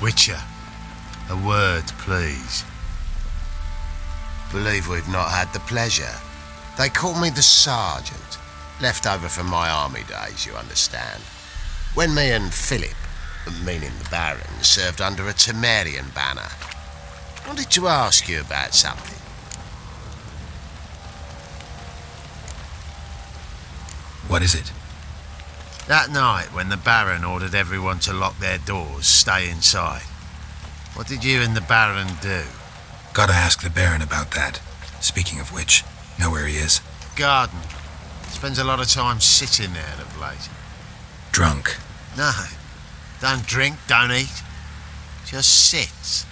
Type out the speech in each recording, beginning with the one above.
Witcher, a word, please. Believe we've not had the pleasure. They call me the Sergeant. Left over from my army days, you understand. When me and Philip, meaning the Baron, served under a Temerian banner. Wanted to ask you about something. What is it? That night when the Baron ordered everyone to lock their doors, stay inside. What did you and the Baron do? Gotta ask the Baron about that. Speaking of which, know where he is? Garden. Spends a lot of time sitting there of late. Drunk. No. Don't drink, don't eat. Just sits.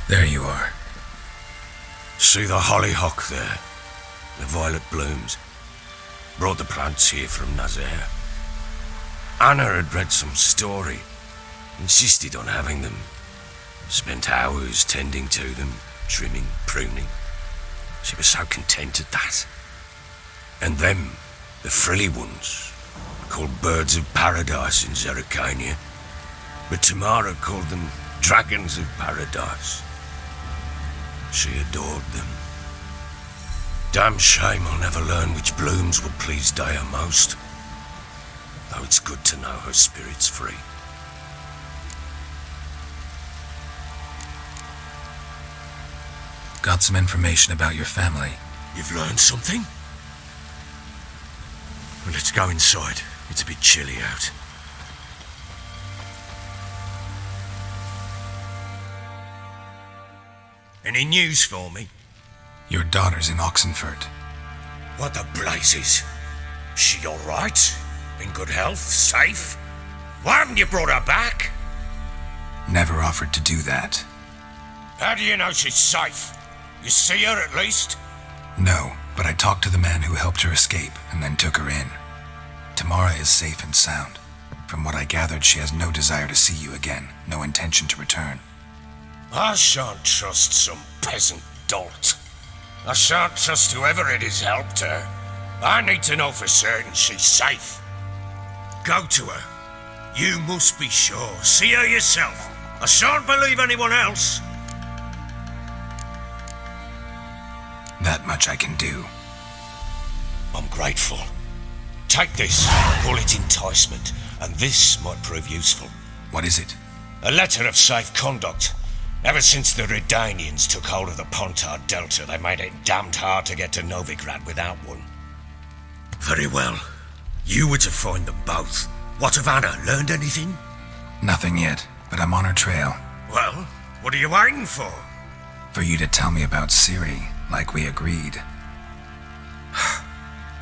There you are. See the hollyhock there? The violet blooms. Brought the plants here from Nazaire. Anna had read some story. Insisted on having them. Spent hours tending to them, trimming, pruning. She was so content at that. And them, the frilly ones, called birds of paradise in Zerrikania. But Tamara called them dragons of paradise. She adored them. Damn shame I'll never learn which blooms would please Dea most. Though it's good to know her spirit's free. Got some information about your family. You've learned something? Well, let's go inside. It's a bit chilly out. Any news for me? Your daughter's in Oxenford. What the blazes? She all right? In good health? Safe? Why haven't you brought her back? Never offered to do that. How do you know she's safe? You see her at least? No, but I talked to the man who helped her escape and then took her in. Tamara is safe and sound. From what I gathered, she has no desire to see you again, no intention to return. I shan't trust some peasant dolt. I shan't trust whoever it is helped her. I need to know for certain she's safe. Go to her. You must be sure. See her yourself. I shan't believe anyone else. That much I can do. I'm grateful. Take this. Call it enticement. And this might prove useful. What is it? A letter of safe conduct. Ever since the Redanians took hold of the Pontard Delta, they made it damned hard to get to Novigrad without one. Very well. You were to find them both. What of Anna? Learned anything? Nothing yet, but I'm on her trail. Well, what are you waiting for? For you to tell me about Siri, like we agreed.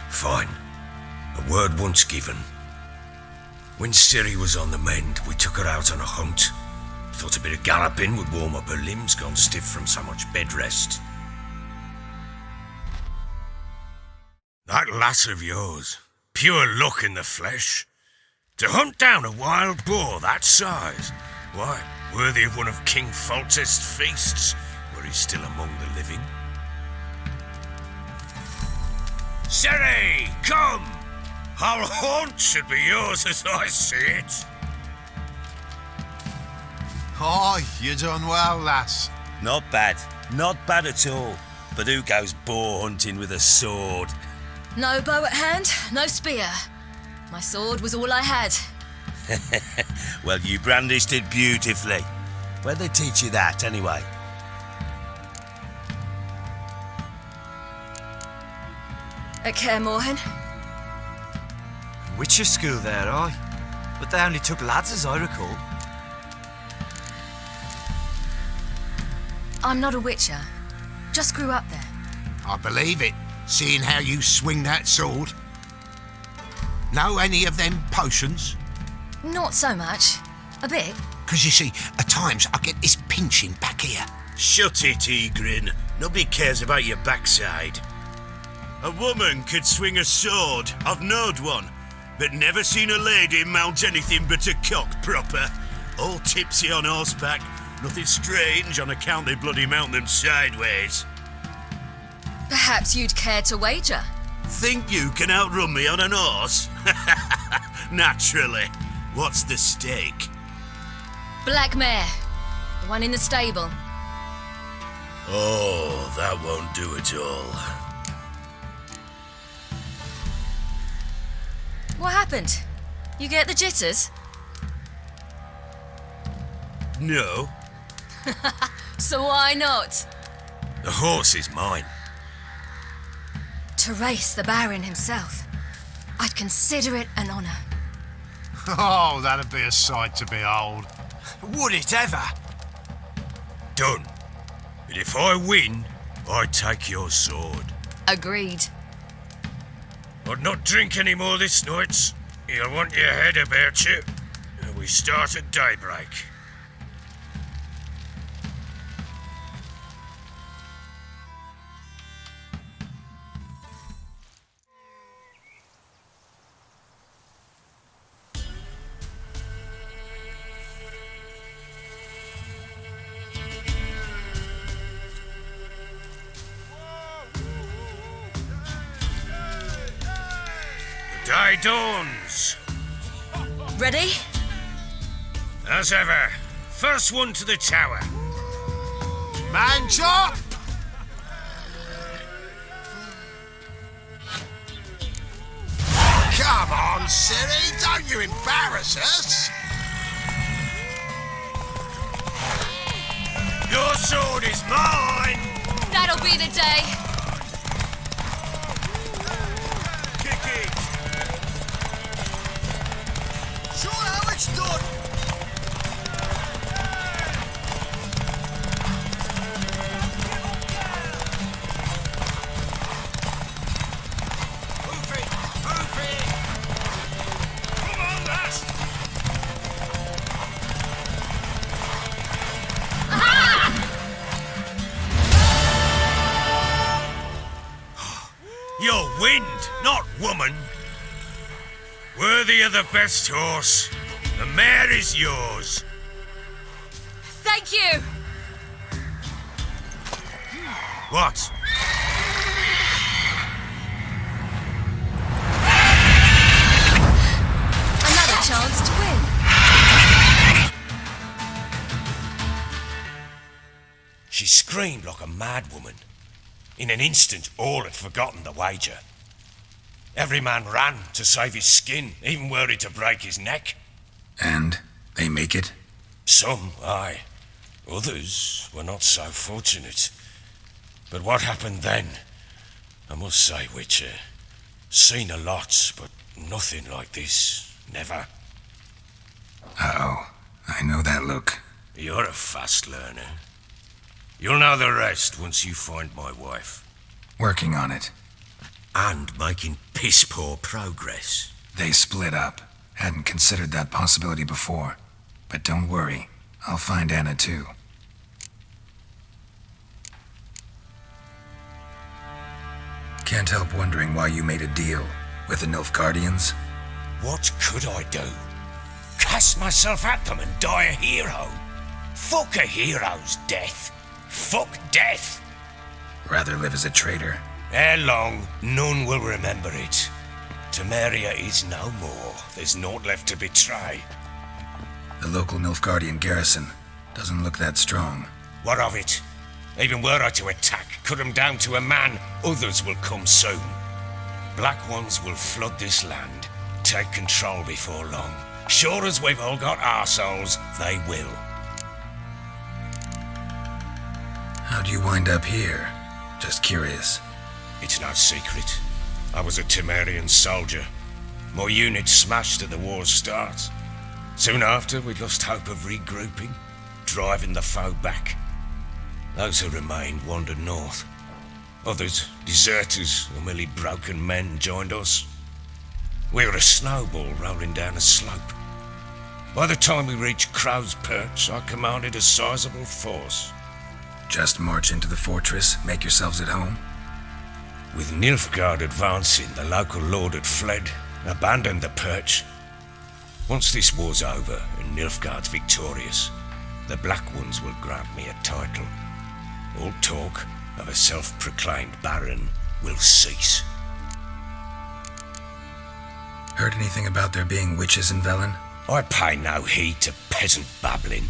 Fine. A word once given. When Siri was on the mend, we took her out on a hunt. Thought a bit of galloping would warm up her limbs, gone stiff from so much bed rest. That lass of yours, pure luck in the flesh. To hunt down a wild boar that size, why, worthy of one of King Foltest's feasts, were he still among the living. Siri, come! Our haunt should be yours as I see it. Oh, you done well, lass. Not bad. Not bad at all. But who goes boar hunting with a sword? No bow at hand, no spear. My sword was all I had. Well, you brandished it beautifully. Where'd they teach you that, anyway? At Kaer Morhen. Witcher school there, aye. But they only took lads, as I recall. I'm not a witcher. Just grew up there. I believe it, seeing how you swing that sword. Know any of them potions? Not so much. A bit. 'Cause you see, at times I get this pinching back here. Shut it, Egrin. Nobody cares about your backside. A woman could swing a sword. I've knowed one, but never seen a lady mount anything but a cock proper. All tipsy on horseback. Nothing strange on account they bloody mount them sideways. Perhaps you'd care to wager? Think you can outrun me on an horse? Naturally. What's the stake? Black mare. The one in the stable. Oh, that won't do it all. What happened? You get the jitters? No. So why not? The horse is mine. To race the Baron himself. I'd consider it an honour. Oh, that'd be a sight to behold. Would it ever? Done. But if I win, I take your sword. Agreed. I'd not drink any more this night. You'll want your head about you. We start at daybreak. Day dawns. Ready? As ever, first one to the tower. Man chop! Come on, Siri, don't you embarrass us. Your sword is mine. That'll be the day. Kick it. Sure how it's done. Move it. Move it. Come on, lass. You're wind, not woman. Worthy of the best horse. The mare is yours. Thank you! What? Another chance to win. She screamed like a mad woman. In an instant, all had forgotten the wager. Every man ran to save his skin, even were it to break his neck. And they make it? Some, aye. Others were not so fortunate. But what happened then? I must say, Witcher, seen a lot, but nothing like this. Never. Uh-oh. I know that look. You're a fast learner. You'll know the rest once you find my wife. Working on it. And making piss-poor progress. They split up. Hadn't considered that possibility before. But don't worry. I'll find Anna too. Can't help wondering why you made a deal with the Nilfgaardians. What could I do? Cast myself at them and die a hero? Fuck a hero's death. Fuck death. Rather live as a traitor. Ere long, none will remember it. Temeria is no more. There's naught left to betray. The local Nilfgaardian garrison doesn't look that strong. What of it? Even were I to attack, cut them down to a man, others will come soon. Black ones will flood this land, take control before long. Sure as we've all got arseholes, they will. How'd you wind up here? Just curious. It's no secret. I was a Temerian soldier. My unit smashed at the war's start. Soon after, we lost hope of regrouping, driving the foe back. Those who remained wandered north. Others, deserters or merely broken men, joined us. We were a snowball rolling down a slope. By the time we reached Crow's Perch, I commanded a sizable force. Just march into the fortress, make yourselves at home? With Nilfgaard advancing, the local lord had fled, abandoned the perch. Once this war's over and Nilfgaard's victorious, the Black Ones will grant me a title. All talk, of a self-proclaimed baron will cease. Heard anything about there being witches in Velen? I pay no heed to peasant babbling.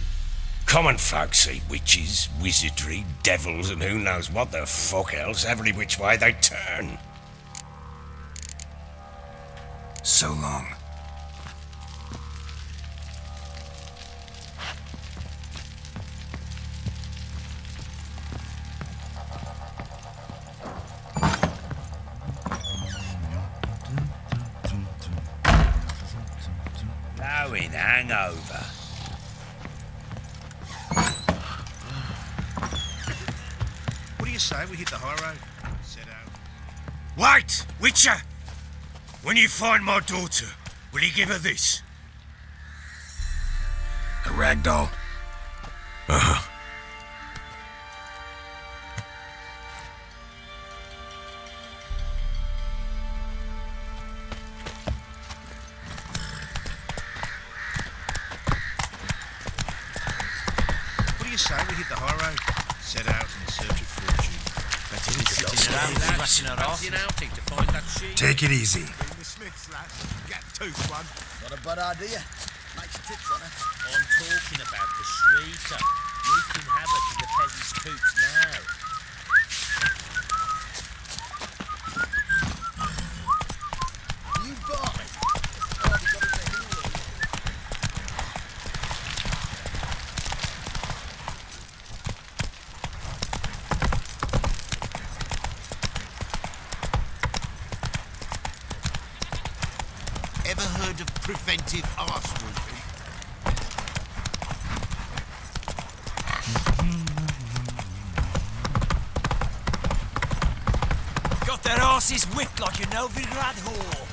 Common folk see witches, wizardry, devils, and who knows what the fuck else every which way they turn. So long. Blowing hangover. What do you say we hit the high road? Set out. Wait, Witcher! When you find my daughter, will you give her this? A rag doll. Uh-huh. What do you say we hit the high road? Set out in search of fortune. Better than sitting around scratching our arse. To find that sheep. Take it easy. The Smiths, lad. Get tooth one. Not a bad idea. Makes tips on her. I'm talking about the shrieker. Wreaking havoc in the peasants' coops now. You buy. Oh, we got it to heal. Ever heard of preventive arse whooping? Got their asses whipped like a Novigrad whore.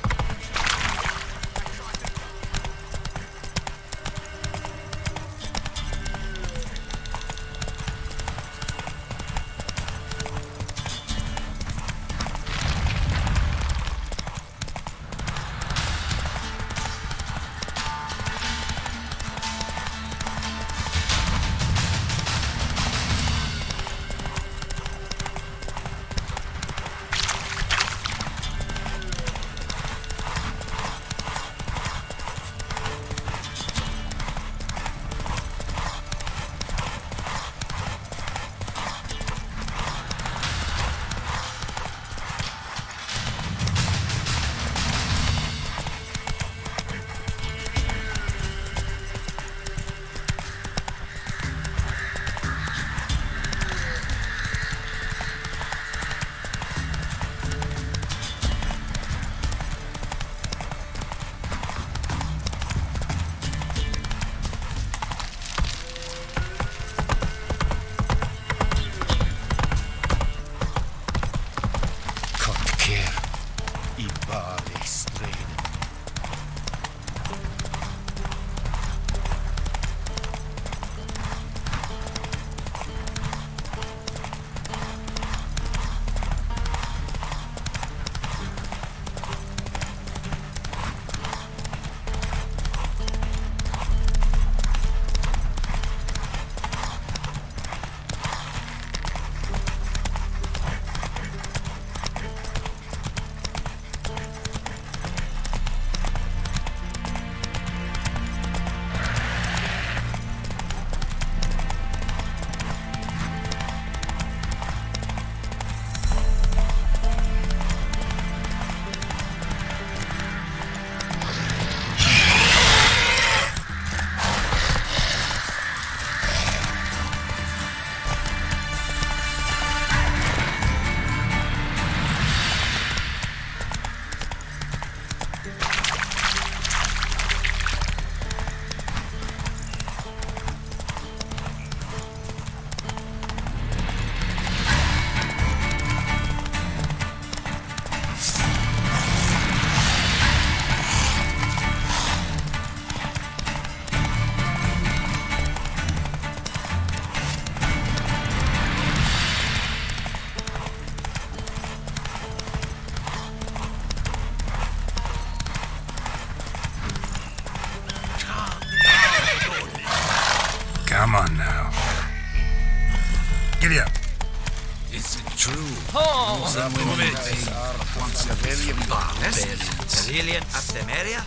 Alien at them area?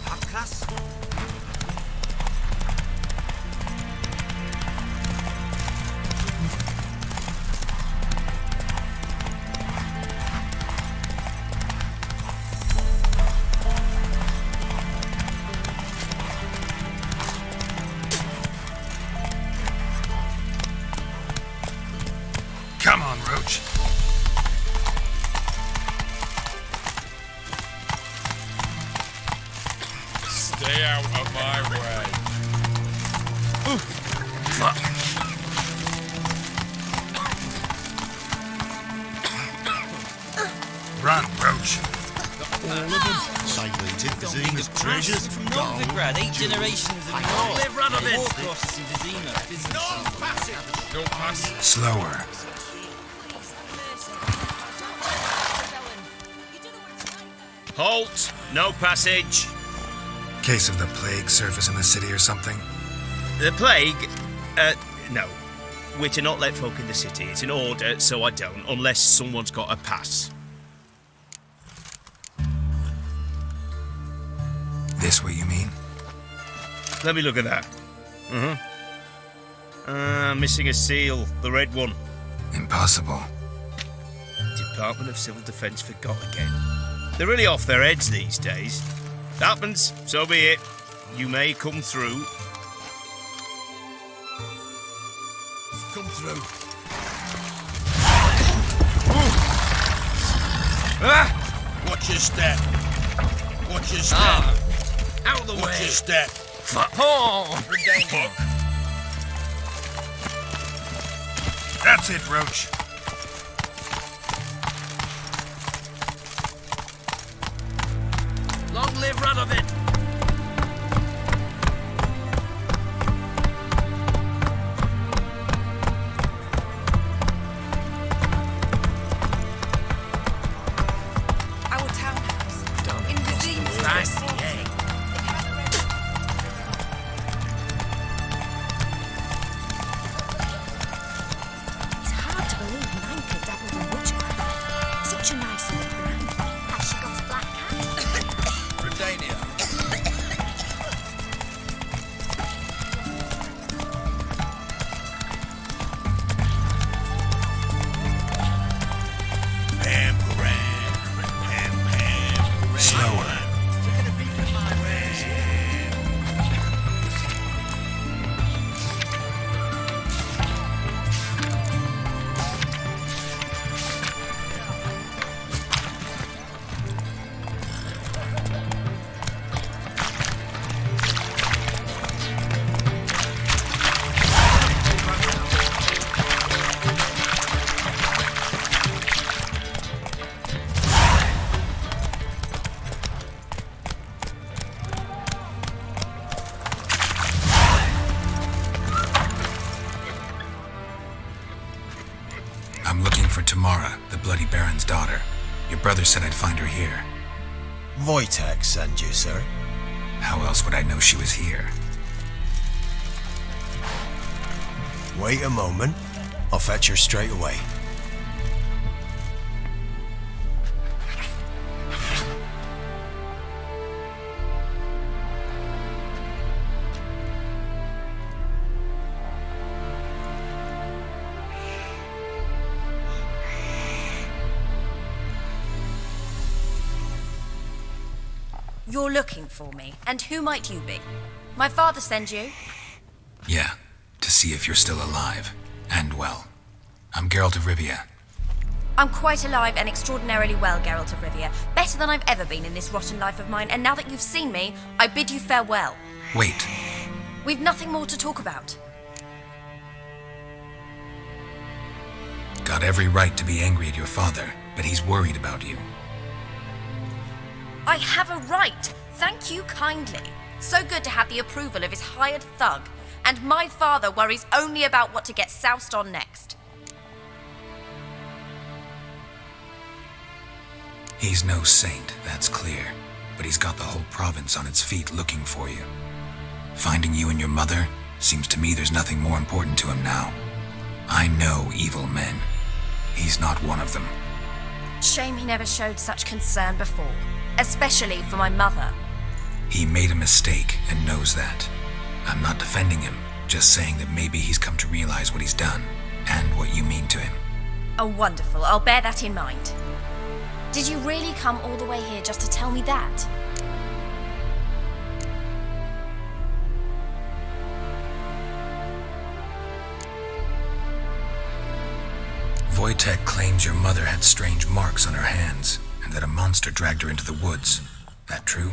Hot class? Come on, Roach. Stay out of my way. Run, Roach. Silent Vizima's treasures. From Novigrad, 8 generations of North. Run a bit. War crosses in Vizima. Business. No passage. Slower. Halt! No passage. Case of the plague surface in the city or something? The plague? No. We're to not let folk in the city. It's an order, so I don't, unless someone's got a pass. This what you mean? Let me look at that. Missing a seal. The red one. Impossible. Department of Civil Defence forgot again. They're really off their heads these days. Happens, so be it. You may come through. Come through. Watch your step. Watch your step. Out of the Watch way. your step. Oh! That's it, Roach. Long live Radovid! Our townhouse. In Vizima. Fancy, eh? It's hard to believe Nanka dabbled in witchcraft. Such a nice little brand. Has she got a black cat? Britannia. Pam, pam, pam, pam. Slower. I'm looking for Tamara, the Bloody Baron's daughter. Your brother said I'd find her here. Wojtek sent you, sir. How else would I know she was here? Wait a moment. I'll fetch her straight away. You're looking for me, and who might you be? My father send you? Yeah, to see if you're still alive. And well. I'm Geralt of Rivia. I'm quite alive and extraordinarily well, Geralt of Rivia. Better than I've ever been in this rotten life of mine, and now that you've seen me, I bid you farewell. Wait. We've nothing more to talk about. Got every right to be angry at your father, but he's worried about you. I have a right. Thank you kindly. So good to have the approval of his hired thug. And my father worries only about what to get soused on next. He's no saint, that's clear. But he's got the whole province on its feet looking for you. Finding you and your mother, seems to me there's nothing more important to him now. I know evil men. He's not one of them. shame he never showed such concern before, especially for my mother. He made a mistake and knows that. I'm not defending him, just saying that maybe he's come to realize what he's done and what you mean to him. Oh, wonderful. I'll bear that in mind. Did you really come all the way here just to tell me that? Wojtek claims your mother had strange marks on her hands and that a monster dragged her into the woods. That true?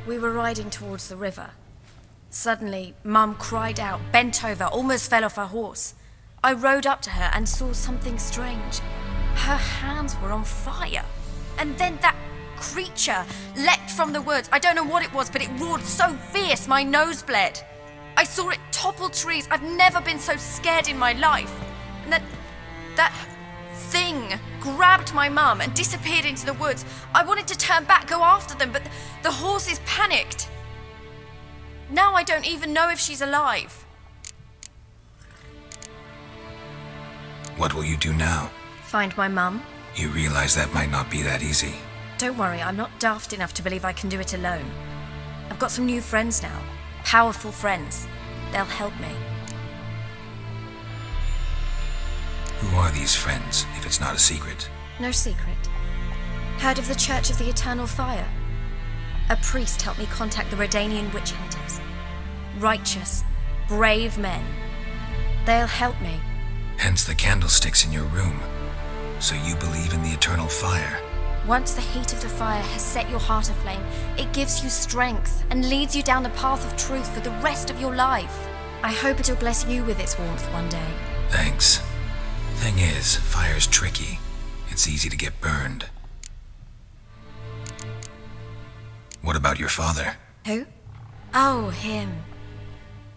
We were riding towards the river. Suddenly, Mum cried out, bent over, almost fell off her horse. I rode up to her and saw something strange. Her hands were on fire. And then that creature leapt from the woods. I don't know what it was, but it roared so fierce my nose bled. I saw it topple trees. I've never been so scared in my life. And that thing grabbed my mum and disappeared into the woods. I wanted to turn back, go after them, but the horses panicked. Now I don't even know if she's alive. What will you do now? Find my mum. You realize that might not be that easy. Don't worry, I'm not daft enough to believe I can do it alone. I've got some new friends now. Powerful friends. They'll help me. Who are these friends, if it's not a secret? No secret. Heard of the Church of the Eternal Fire? A priest helped me contact the Redanian witch hunters. Righteous, brave men. They'll help me. Hence the candlesticks in your room. So you believe in the eternal fire? Once the heat of the fire has set your heart aflame, it gives you strength and leads you down the path of truth for the rest of your life. I hope it'll bless you with its warmth one day. Thanks. Thing is, fire's tricky. It's easy to get burned. What about your father? Who? Oh, him.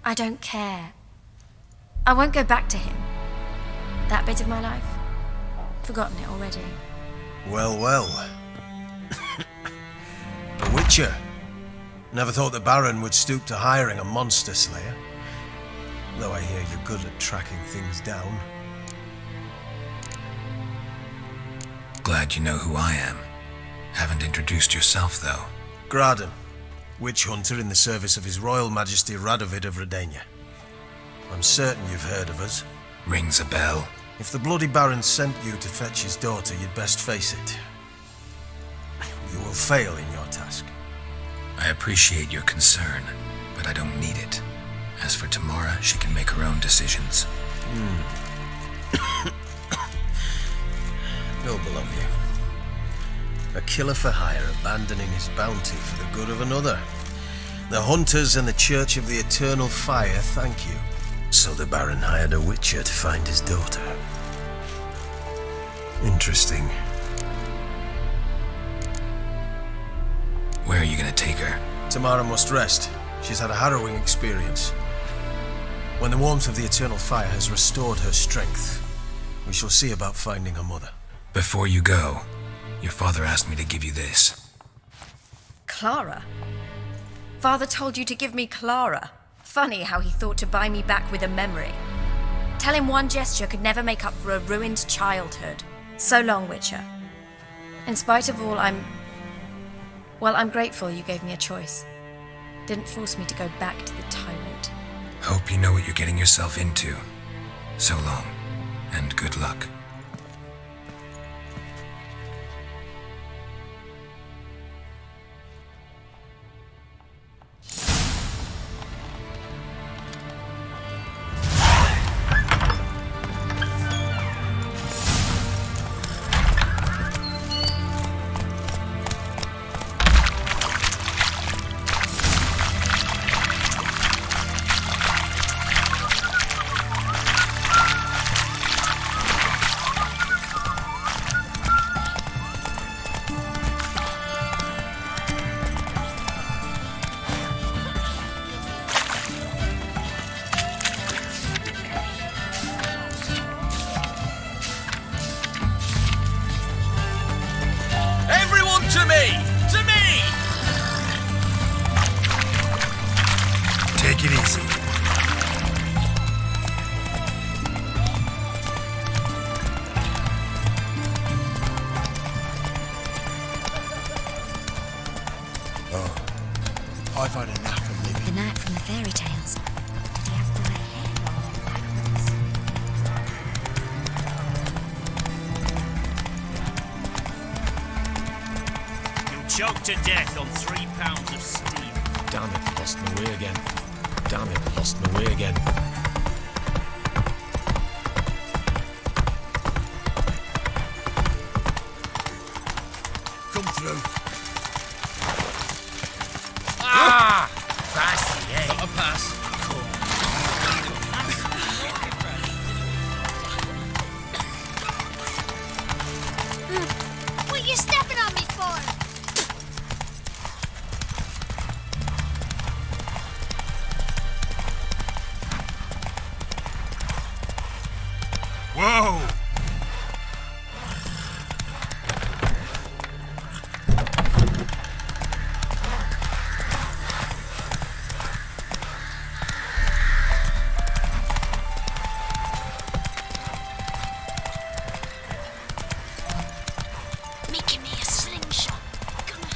I don't care. I won't go back to him. That bit of my life? Forgotten it already. Well, well. A witcher. Never thought the Baron would stoop to hiring a monster slayer. Though I hear you're good at tracking things down. Glad you know who I am. Haven't introduced yourself, though. Graden, witch hunter in the service of His Royal Majesty Radovid of Redania. I'm certain you've heard of us. Rings a bell. If the bloody Baron sent you to fetch his daughter, you'd best face it. You will fail in your task. I appreciate your concern, but I don't need it. As for Tamara, she can make her own decisions. Noble of you. A killer for hire abandoning his bounty for the good of another. The hunters and the Church of the Eternal Fire thank you. So the Baron hired a witcher to find his daughter. Interesting. Where are you gonna take her? Tamara must rest. She's had a harrowing experience. When the warmth of the Eternal Fire has restored her strength, we shall see about finding her mother. Before you go, your father asked me to give you this. Clara? Father told you to give me Clara. Funny how he thought to buy me back with a memory. Tell him one gesture could never make up for a ruined childhood. So long, Witcher. In spite of all, I'm grateful you gave me a choice. Didn't force me to go back to the tyrant. Hope you know what you're getting yourself into. So long, and good luck. I've had enough of living. The knight from the fairy tales. Did he have bright hair or You'll choke to death on 3 pounds of steam. Damn it, lost my way again. Damn it, lost my way again. Come through. Ah! Fancy, eh? Not a pass. What are you stepping on me for? Whoa! Making me a slingshot. Come on.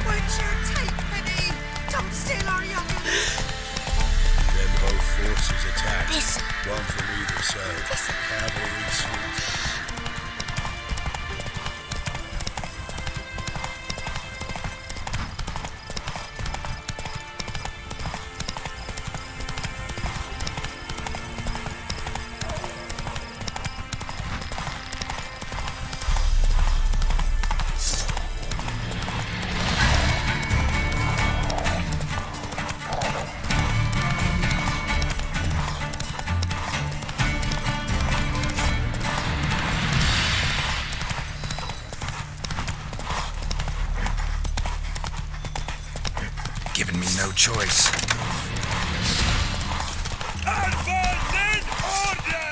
What's your take, Penny? Don't steal our young'un. Then both forces attack. This. One from either side. Cavalry salute. Given me no choice. Advance in order!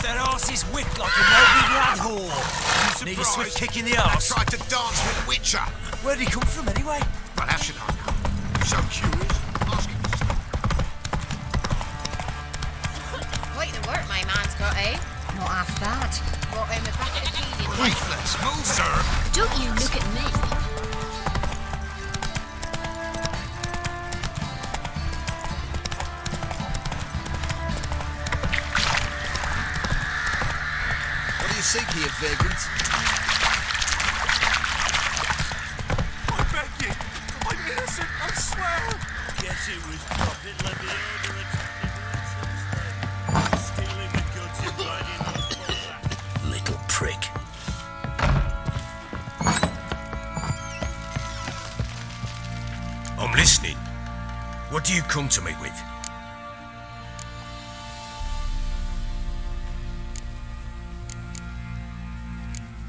Their asses whipped like a Melby lad whore. Need a swift kick in the arse. I tried to dance with a witcher. Where'd he come from anyway? Well, how should I know? So curious. Ask him. Quite the work my man's got, eh? Not half bad. Brought him a bucket of tea. Leaflets, move, sir. Don't you look at me. seat here, vagrant. I beg you! I'm innocent, I swear! Guess it was Prophet let me order a stealing the goods and riding those balls. Little prick. I'm listening. What do you come to me with?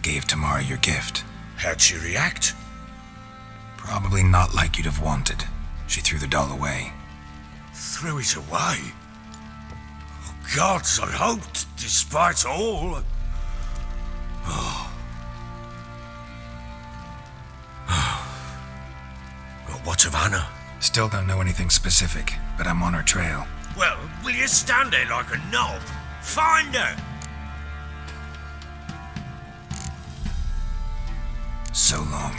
Gave Tamara your gift. How'd she react? Probably not like you'd have wanted. She threw the doll away. Threw it away? Oh, gods, I hoped, despite all. Oh. Well, what of Anna? Still don't know anything specific, but I'm on her trail. Well, will you stand there like a knob? Find her! So long.